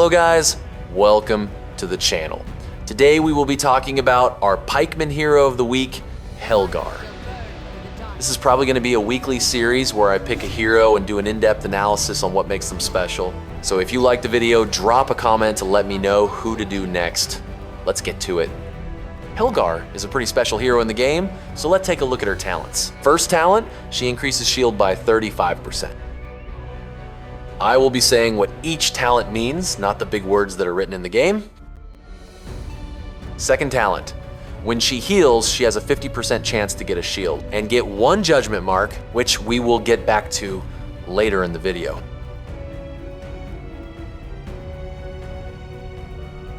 Hello guys, welcome to the channel. Today we will be talking about our pikeman hero of the week, Helgar. This is probably going to be a weekly series where I pick a hero and do an in-depth analysis on what makes them special. So if you like the video, drop a comment to let me know who to do next. Let's get to it. Helgar is a pretty special hero in the game, so let's take a look at her talents. First talent, she increases shield by 35%. I will be saying what each talent means, not the big words that are written in the game. Second talent, when she heals, she has a 50% chance to get a shield and get one judgment mark, which we will get back to later in the video.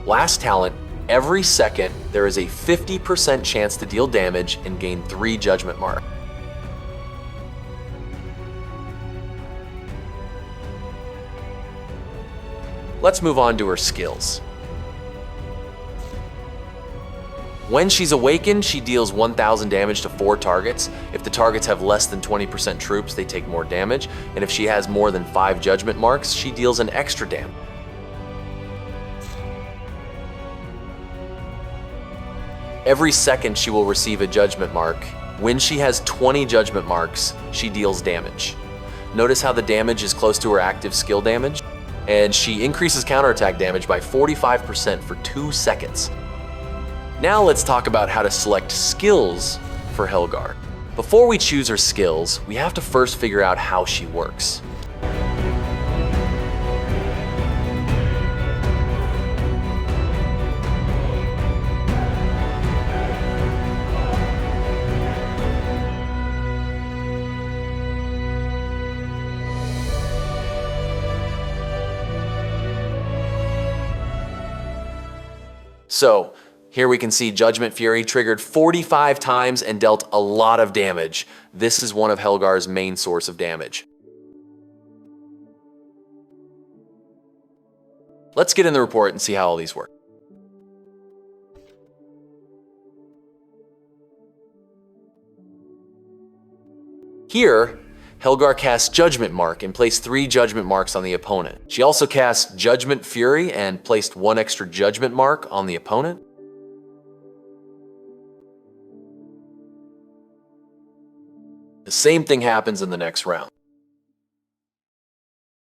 Last talent, every second there is a 50% chance to deal damage and gain 3 judgment marks. Let's move on to her skills. When she's awakened, she deals 1,000 damage to 4 targets. If the targets have less than 20% troops, they take more damage. And if she has more than 5 judgment marks, she deals an extra damage. Every second she will receive a judgment mark. When she has 20 judgment marks, she deals damage. Notice how the damage is close to her active skill damage? And she increases counterattack damage by 45% for 2 seconds. Now let's talk about how to select skills for Helgar. Before we choose her skills, we have to first figure out how she works. So, here we can see Judgment Fury triggered 45 times and dealt a lot of damage. This is one of Helgar's main source of damage. Let's get in the report and see how all these work. Here, Helgar casts Judgment Mark and placed 3 judgment marks on the opponent. She also cast Judgment Fury and placed 1 extra judgment mark on the opponent. The same thing happens in the next round.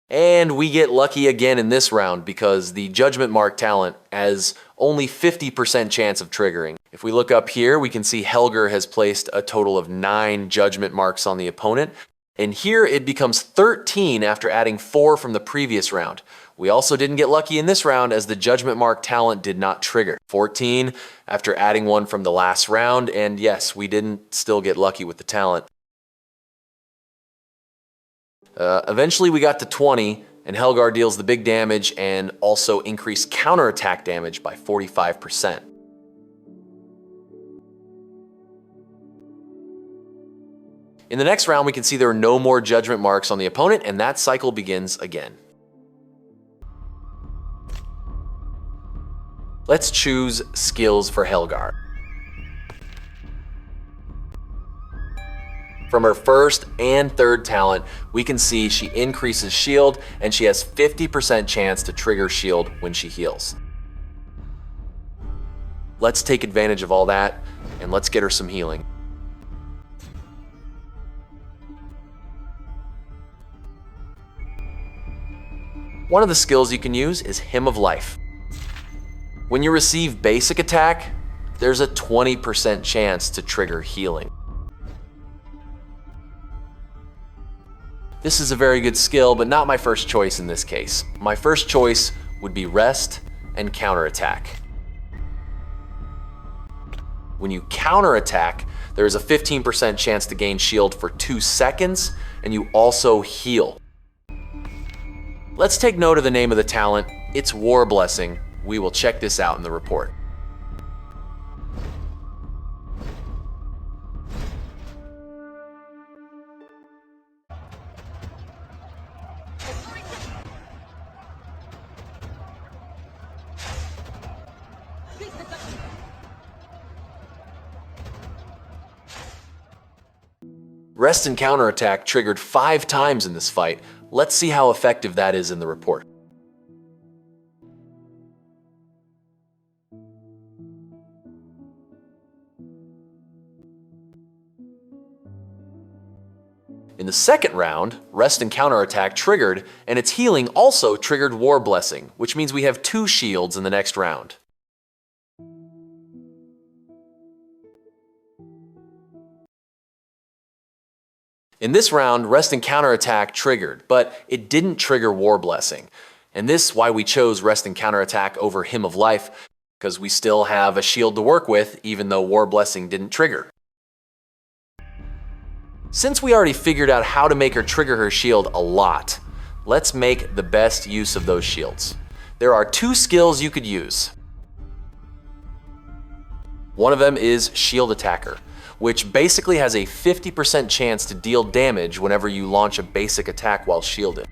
And we get lucky again in this round because the Judgment Mark talent has only 50% chance of triggering. If we look up here, we can see Helgar has placed a total of 9 judgment marks on the opponent. And here it becomes 13 after adding 4 from the previous round. We also didn't get lucky in this round as the Judgment Mark talent did not trigger. 14 after adding 1 from the last round, and yes, we didn't still get lucky with the talent. Eventually we got to 20, and Helgar deals the big damage and also increased counterattack damage by 45%. In the next round, we can see there are no more judgment marks on the opponent, and that cycle begins again. Let's choose skills for Helgar. From her first and third talent, we can see she increases shield, and she has 50% chance to trigger shield when she heals. Let's take advantage of all that, and let's get her some healing. One of the skills you can use is Hymn of Life. When you receive basic attack, there's a 20% chance to trigger healing. This is a very good skill, but not my first choice in this case. My first choice would be Rest and Counterattack. When you counterattack, there is a 15% chance to gain shield for 2 seconds, and you also heal. Let's take note of the name of the talent. It's War Blessing. We will check this out in the report. Rest and Counterattack triggered 5 times in this fight. Let's see how effective that is in the report. In the second round, Rest and Counterattack triggered, and its healing also triggered War Blessing, which means we have 2 shields in the next round. In this round, Rest and Counterattack triggered, but it didn't trigger War Blessing. And this is why we chose Rest and Counterattack over Hymn of Life, because we still have a shield to work with, even though War Blessing didn't trigger. Since we already figured out how to make her trigger her shield a lot, let's make the best use of those shields. There are 2 skills you could use. One of them is Shield Attacker, which basically has a 50% chance to deal damage whenever you launch a basic attack while shielded.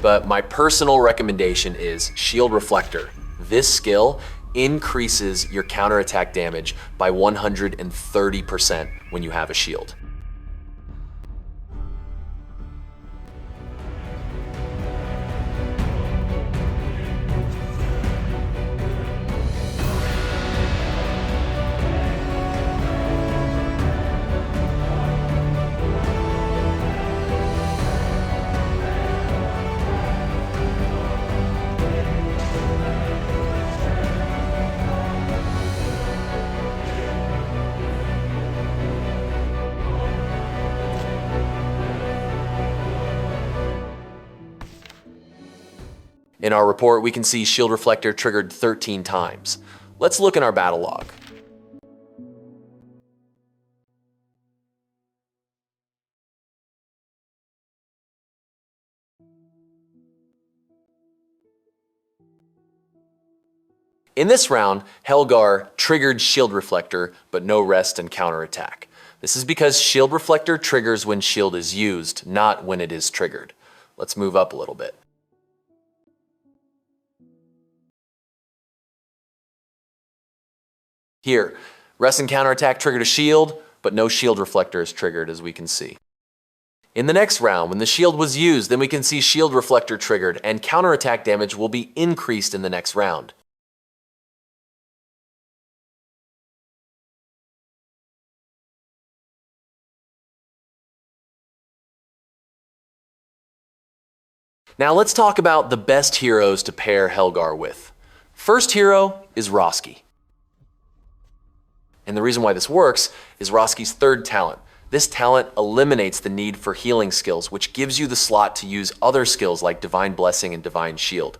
But my personal recommendation is Shield Reflector. This skill increases your counterattack damage by 130% when you have a shield. In our report, we can see Shield Reflector triggered 13 times. Let's look in our battle log. In this round, Helgar triggered Shield Reflector, but no Rest and Counterattack. This is because Shield Reflector triggers when shield is used, not when it is triggered. Let's move up a little bit. Here, Rest and Counterattack triggered a shield, but no Shield Reflector is triggered, as we can see. In the next round, when the shield was used, then we can see Shield Reflector triggered, and counterattack damage will be increased in the next round. Now let's talk about the best heroes to pair Helgar with. First hero is Roski. And the reason why this works is Roski's third talent. This talent eliminates the need for healing skills, which gives you the slot to use other skills like Divine Blessing and Divine Shield.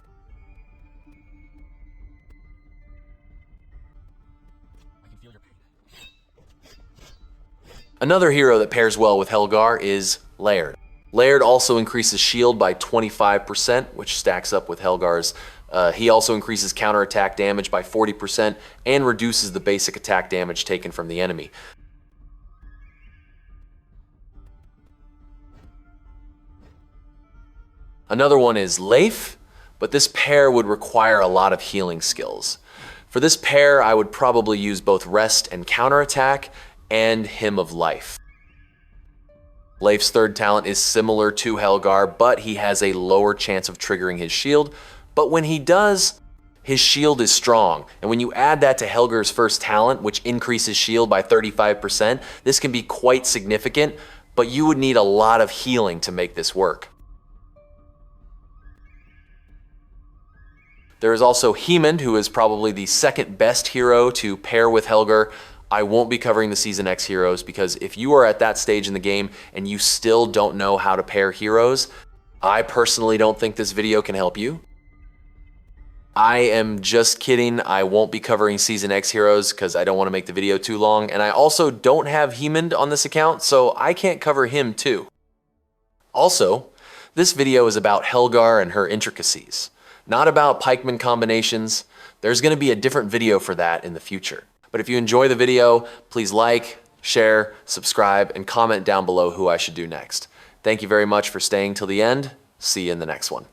Another hero that pairs well with Helgar is Laird. Laird also increases shield by 25%, which stacks up with Helgar's. He also increases counterattack damage by 40% and reduces the basic attack damage taken from the enemy. Another one is Leif, but this pair would require a lot of healing skills. For this pair, I would probably use both Rest and Counterattack and Hymn of Life. Leif's third talent is similar to Helgar, but he has a lower chance of triggering his shield. But when he does, his shield is strong. And when you add that to Helgar's first talent, which increases shield by 35%, this can be quite significant, but you would need a lot of healing to make this work. There is also Hemond, who is probably the second best hero to pair with Helgar. I won't be covering the Season X heroes because if you are at that stage in the game and you still don't know how to pair heroes, I personally don't think this video can help you. I am just kidding. I won't be covering Season X heroes because I don't want to make the video too long. And I also don't have Hemond on this account, so I can't cover him too. Also, this video is about Helgar and her intricacies, not about pikeman combinations. There's going to be a different video for that in the future. But if you enjoy the video, please like, share, subscribe, and comment down below who I should do next. Thank you very much for staying till the end. See you in the next one.